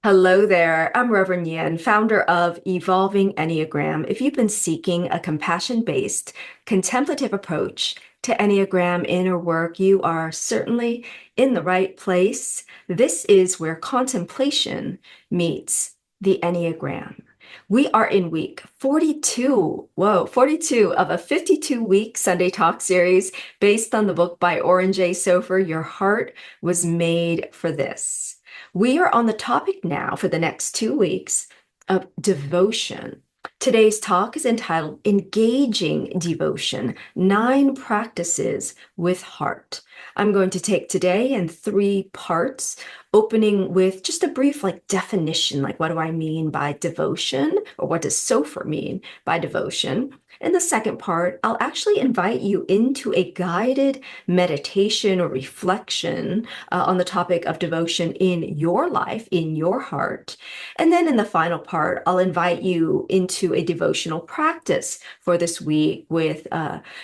Hello there. I'm Reverend Yin, founder of Evolving Enneagram. If you've been seeking a compassion-based, contemplative approach to Enneagram inner work, you are certainly in the right place. This is where contemplation meets the Enneagram. We are in week 42, 42 of a 52-week Sunday Talk series based on the book by Oren Sofer, Your Heart Was Made for This. We are on the topic now for the next 2 weeks of devotion. Today's talk is entitled Engaging Devotion, 9 Practices with Heart. I'm going to take today in 3 parts, opening with just a brief definition, like what do I mean by devotion, or what does Sofer mean by devotion? In the second part, I'll actually invite you into a guided meditation or reflection on the topic of devotion in your life, in your heart. And then in the final part, I'll invite you into a devotional practice for this week with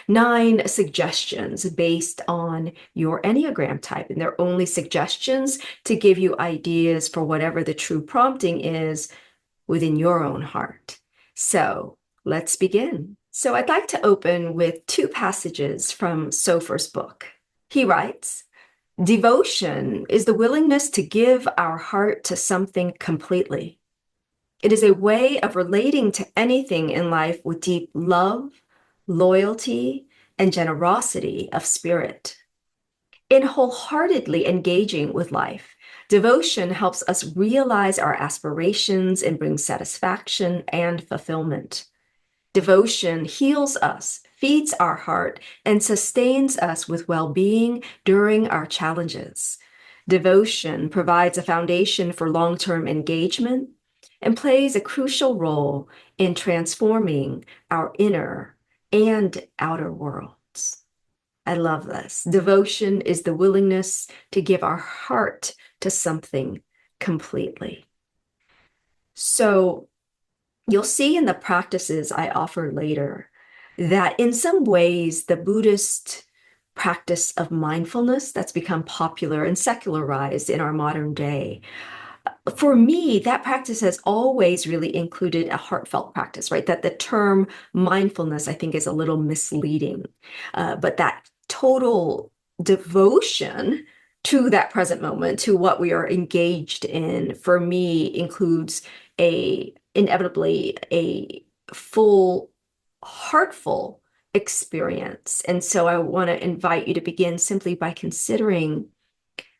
9 suggestions based on your Enneagram type. And they're only suggestions to give you ideas for whatever the true prompting is within your own heart. So let's begin. So I'd like to open with 2 passages from Sofer's book. He writes, "Devotion is the willingness to give our heart to something completely. It is a way of relating to anything in life with deep love, loyalty, and generosity of spirit. In wholeheartedly engaging with life, devotion helps us realize our aspirations and bring satisfaction and fulfillment. Devotion heals us, feeds our heart, and sustains us with well-being during our challenges. Devotion provides a foundation for long-term engagement and plays a crucial role in transforming our inner and outer worlds." I love this. Devotion is the willingness to give our heart to something completely. So you'll see in the practices I offer later that in some ways the Buddhist practice of mindfulness that's become popular and secularized in our modern day, for me, that practice has always really included a heartfelt practice, right? That the term mindfulness, I think, is a little misleading. But that total devotion to that present moment, to what we are engaged in, for me, includes inevitably a full, heartful experience. And so I want to invite you to begin simply by considering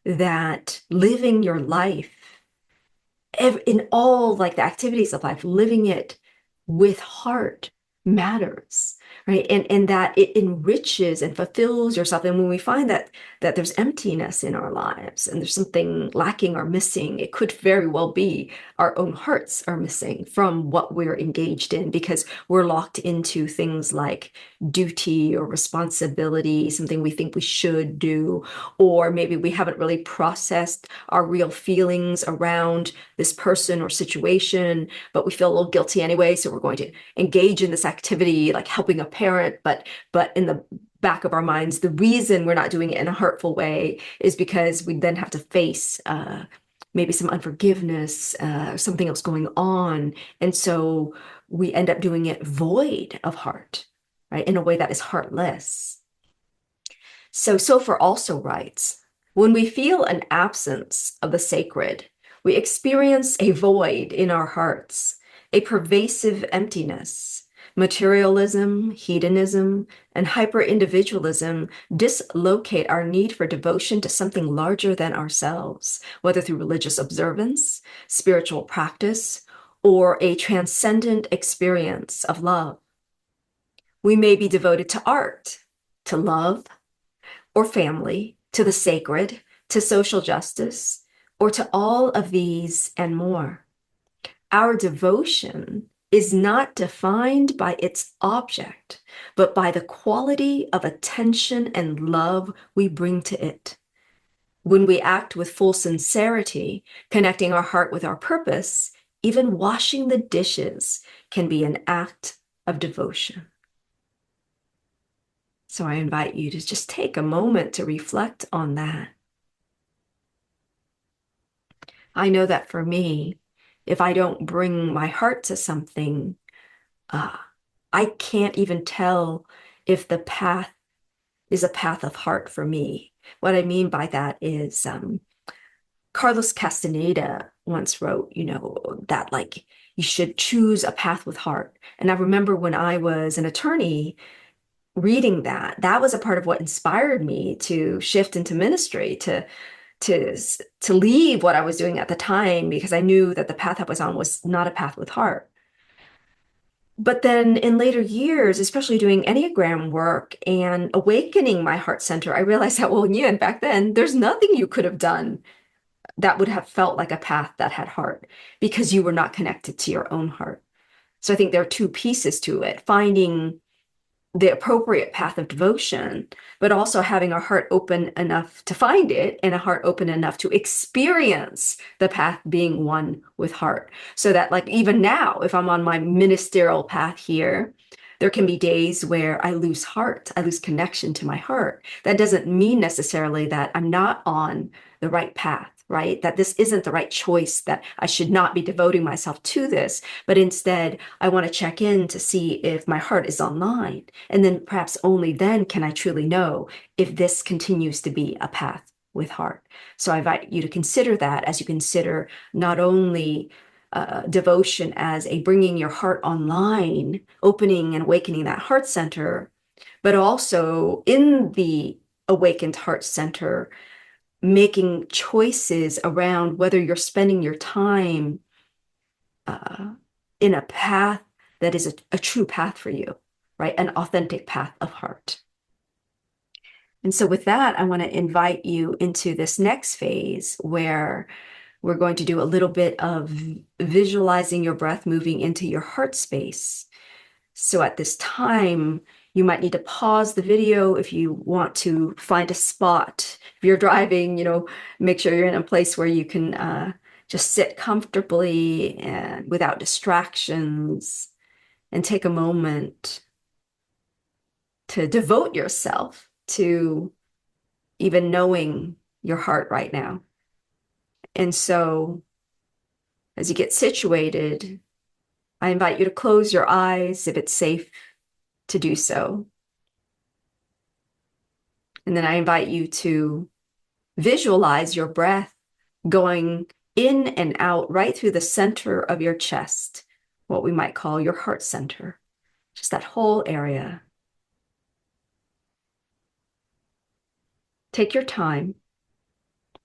that living your life in all the activities of life, living it with heart matters, right? And that it enriches and fulfills yourself. And when we find that there's emptiness in our lives and there's something lacking or missing, it could very well be our own hearts are missing from what we're engaged in because we're locked into things like duty or responsibility, something we think we should do, or maybe we haven't really processed our real feelings around this person or situation, but we feel a little guilty anyway, so we're going to engage in this activity like helping a parent, but in the back of our minds, the reason we're not doing it in a hurtful way is because we then have to face maybe some unforgiveness, something else going on. And so we end up doing it void of heart, right? In a way that is heartless. So Sofer also writes, when we feel an absence of the sacred, we experience a void in our hearts, a pervasive emptiness. Materialism, hedonism, and hyper-individualism dislocate our need for devotion to something larger than ourselves, whether through religious observance, spiritual practice, or a transcendent experience of love. We may be devoted to art, to love, or family, to the sacred, to social justice, or to all of these and more. Our devotion is not defined by its object, but by the quality of attention and love we bring to it. When we act with full sincerity, connecting our heart with our purpose, even washing the dishes can be an act of devotion. So I invite you to just take a moment to reflect on that. I know that for me, if I don't bring my heart to something, uh, I can't even tell if the path is a path of heart for me. What I mean by that is Carlos Castaneda once wrote, that like you should choose a path with heart. And I remember when I was an attorney reading that, that was a part of what inspired me to shift into ministry, to to leave what I was doing at the time because I knew that the path I was on was not a path with heart. But then in later years, especially doing Enneagram work and awakening my heart center, I realized that, well, yeah, and back then, there's nothing you could have done that would have felt like a path that had heart because you were not connected to your own heart. So I think there are two pieces to it, finding the appropriate path of devotion, but also having a heart open enough to find it and a heart open enough to experience the path being one with heart. So that, like, even now, if I'm on my ministerial path here, there can be days where I lose heart, I lose connection to my heart. That doesn't mean necessarily that I'm not on the right path, right? That this isn't the right choice, that I should not be devoting myself to this, but instead, I want to check in to see if my heart is online. And then perhaps only then can I truly know if this continues to be a path with heart. So I invite you to consider that as you consider not only devotion as a bringing your heart online, opening and awakening that heart center, but also in the awakened heart center, making choices around whether you're spending your time uh, in a path that is a true path for you, right? An authentic path of heart. And so, with that, I want to invite you into this next phase where we're going to do a little bit of visualizing your breath moving into your heart space. So, at this time, you might need to pause the video if you want to find a spot. If you're driving, make sure you're in a place where you can just sit comfortably and without distractions and take a moment to devote yourself to even knowing your heart right now. And so, as you get situated, I invite you to close your eyes if it's safe to do so. And then I invite you to visualize your breath going in and out right through the center of your chest, what we might call your heart center, just that whole area. Take your time,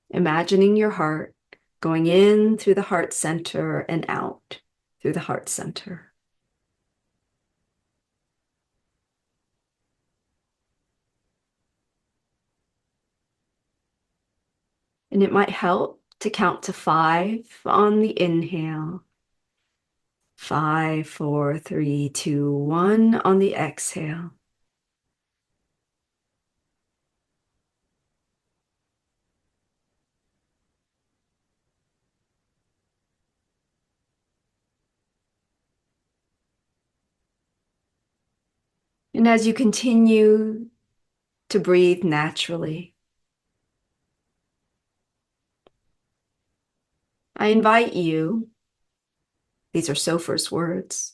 imagining your heart going in through the heart center and out through the heart center. And it might help to count to 5 on the inhale. 5, 4, 3, 2, 1 on the exhale. And as you continue to breathe naturally, I invite you, these are Sofer's words,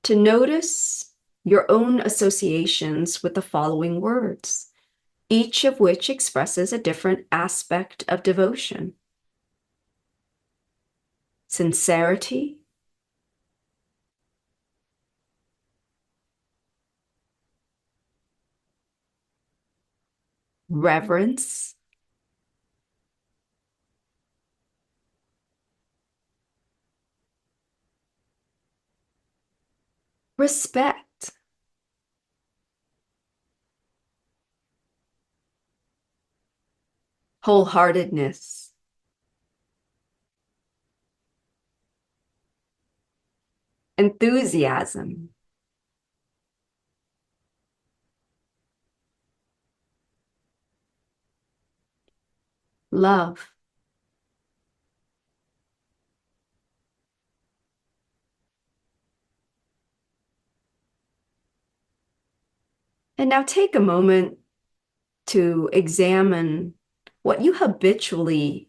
to notice your own associations with the following words, each of which expresses a different aspect of devotion. Sincerity, reverence, respect, wholeheartedness, enthusiasm, love. And now take a moment to examine what you habitually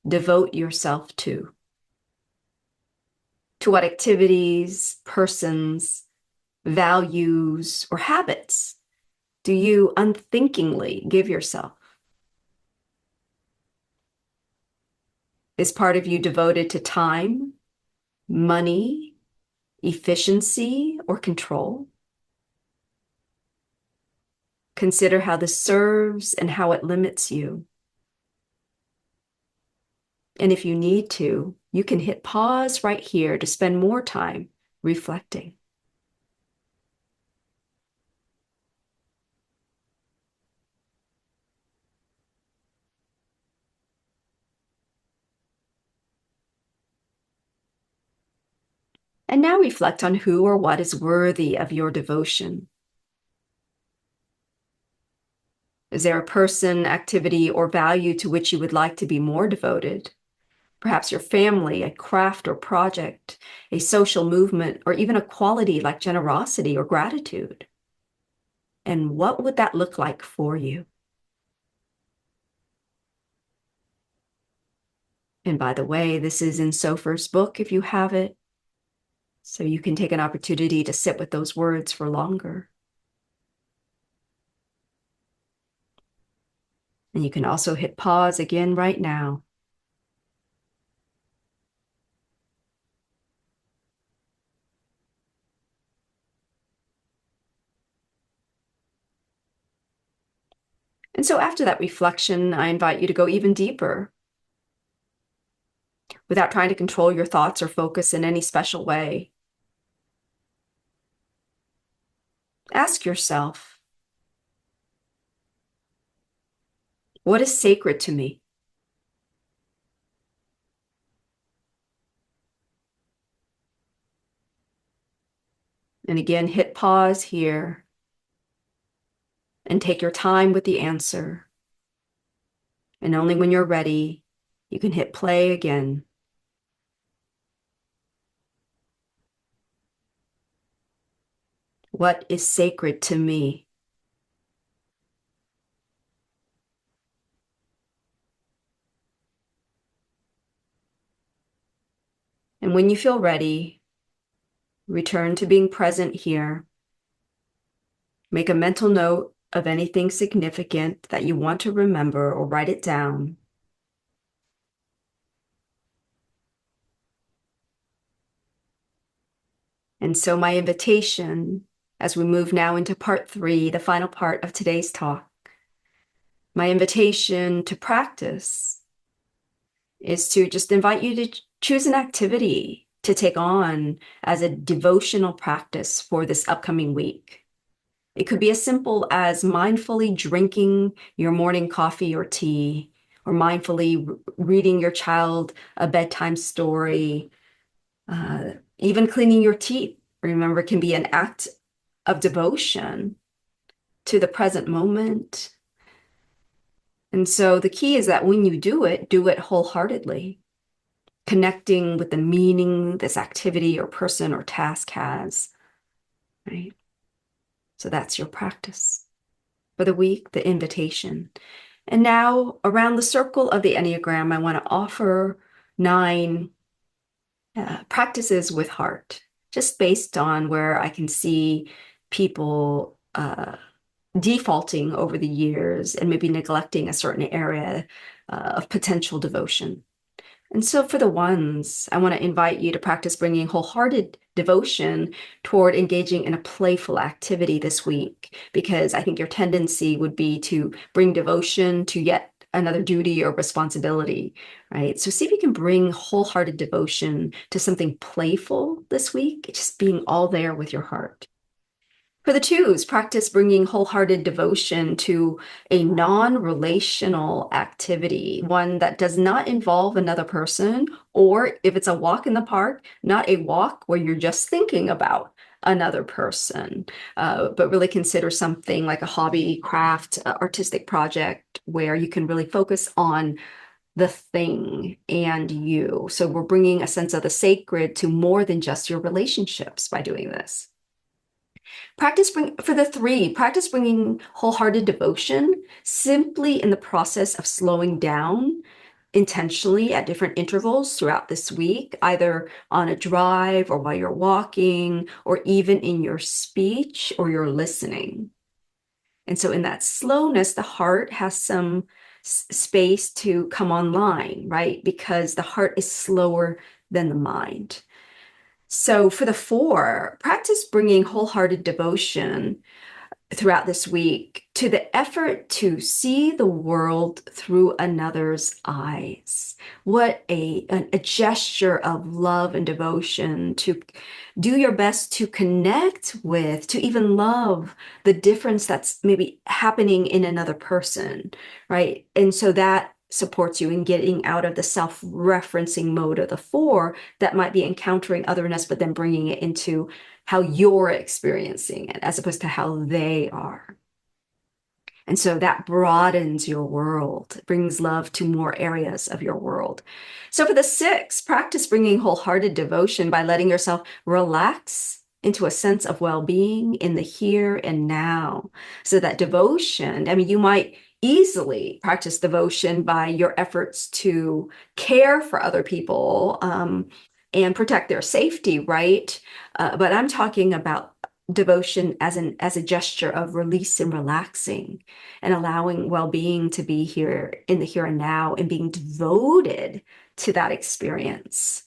devote yourself to? To what activities, persons, values, or habits do you unthinkingly give yourself? Is part of you devoted to time, money, efficiency, or control? Consider how this serves and how it limits you. And if you need to, you can hit pause right here to spend more time reflecting. And now reflect on who or what is worthy of your devotion. Is there a person, activity, or value to which you would like to be more devoted? Perhaps your family, a craft or project, a social movement, or even a quality like generosity or gratitude. And what would that look like for you? And by the way, this is in Sofer's book if you have it, so you can take an opportunity to sit with those words for longer. And you can also hit pause again right now. And so after that reflection, I invite you to go even deeper without trying to control your thoughts or focus in any special way. Ask yourself, what is sacred to me? And again, hit pause here and take your time with the answer. And only when you're ready, you can hit play again. What is sacred to me? And when you feel ready, return to being present here. Make a mental note of anything significant that you want to remember or write it down. And so my invitation, as we move now into part 3, the final part of today's talk, my invitation to practice is to just invite you to choose an activity to take on as a devotional practice for this upcoming week. It could be as simple as mindfully drinking your morning coffee or tea, or mindfully reading your child a bedtime story, even cleaning your teeth. Remember, it can be an act of devotion to the present moment. And so the key is that when you do it wholeheartedly, connecting with the meaning this activity or person or task has, right? So that's your practice for the week, the invitation. And now around the circle of the Enneagram, I want to offer 9 practices with heart, just based on where I can see people defaulting over the years and maybe neglecting a certain area of potential devotion. And so for the ones, I want to invite you to practice bringing wholehearted devotion toward engaging in a playful activity this week, because I think your tendency would be to bring devotion to yet another duty or responsibility, right? So see if you can bring wholehearted devotion to something playful this week, just being all there with your heart. For the 2s, practice bringing wholehearted devotion to a non-relational activity, one that does not involve another person, or if it's a walk in the park, not a walk where you're just thinking about another person, but really consider something like a hobby, craft, artistic project where you can really focus on the thing and you. So we're bringing a sense of the sacred to more than just your relationships by doing this. For the 3, practice bringing wholehearted devotion simply in the process of slowing down intentionally at different intervals throughout this week, either on a drive or while you're walking, or even in your speech or your listening. And so in that slowness, the heart has some space to come online, right? Because the heart is slower than the mind. So for the 4, practice bringing wholehearted devotion throughout this week to the effort to see the world through another's eyes. What a gesture of love and devotion to do your best to connect with, to even love the difference that's maybe happening in another person, right? And so that supports you in getting out of the self-referencing mode of the 4 that might be encountering otherness, but then bringing it into how you're experiencing it as opposed to how they are. And so that broadens your world, brings love to more areas of your world. So for the 6, practice bringing wholehearted devotion by letting yourself relax into a sense of well-being in the here and now. So that devotion, I mean, you might easily practice devotion by your efforts to care for other people and protect their safety, right? But I'm talking about devotion as a gesture of release and relaxing and allowing well-being to be here in the here and now and being devoted to that experience.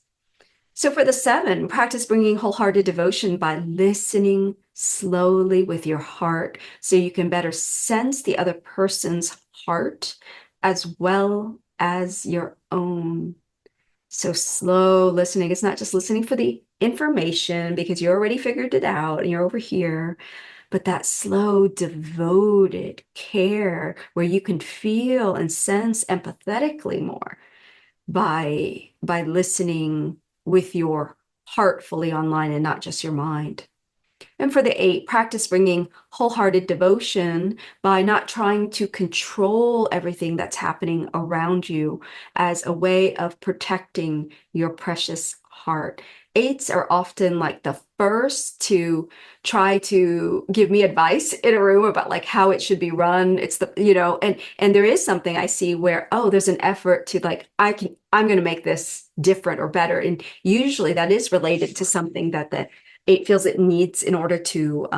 So for the 7, practice bringing wholehearted devotion by listening slowly with your heart so you can better sense the other person's heart as well as your own. So slow listening. It's not just listening for the information because you already figured it out and you're over here, but that slow, devoted care where you can feel and sense empathetically more by listening with your heart fully online and not just your mind. And for the 8, practice bringing wholehearted devotion by not trying to control everything that's happening around you as a way of protecting your precious heart. 8s are often like the first to try to give me advice in a room about like how it should be run. It's the, and there is something I see where, oh, there's an effort to like, I'm going to make this different or better. And usually that is related to something that the 8 feels it needs in order to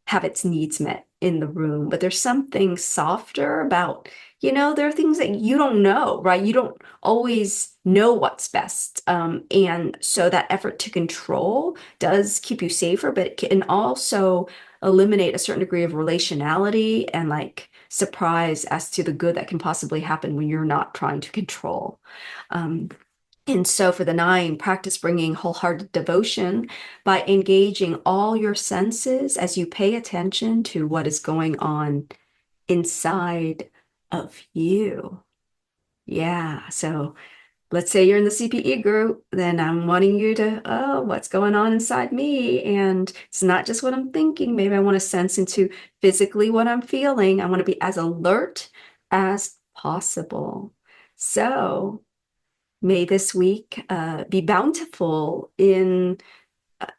have its needs met in the room. But there's something softer about, there are things that you don't know, right? You don't always know what's best. And so that effort to control does keep you safer, but it can also eliminate a certain degree of relationality and like surprise as to the good that can possibly happen when you're not trying to control. And so for the 9, practice bringing wholehearted devotion by engaging all your senses as you pay attention to what is going on inside of you. Yeah, so let's say you're in the CPE group, then I'm wanting you to, oh, what's going on inside me? And it's not just what I'm thinking. Maybe I want to sense into physically what I'm feeling. I want to be as alert as possible. So may this week be bountiful in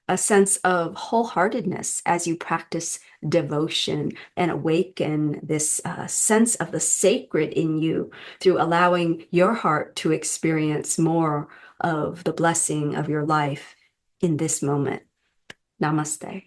a sense of wholeheartedness as you practice devotion and awaken this sense of the sacred in you through allowing your heart to experience more of the blessing of your life in this moment. Namaste.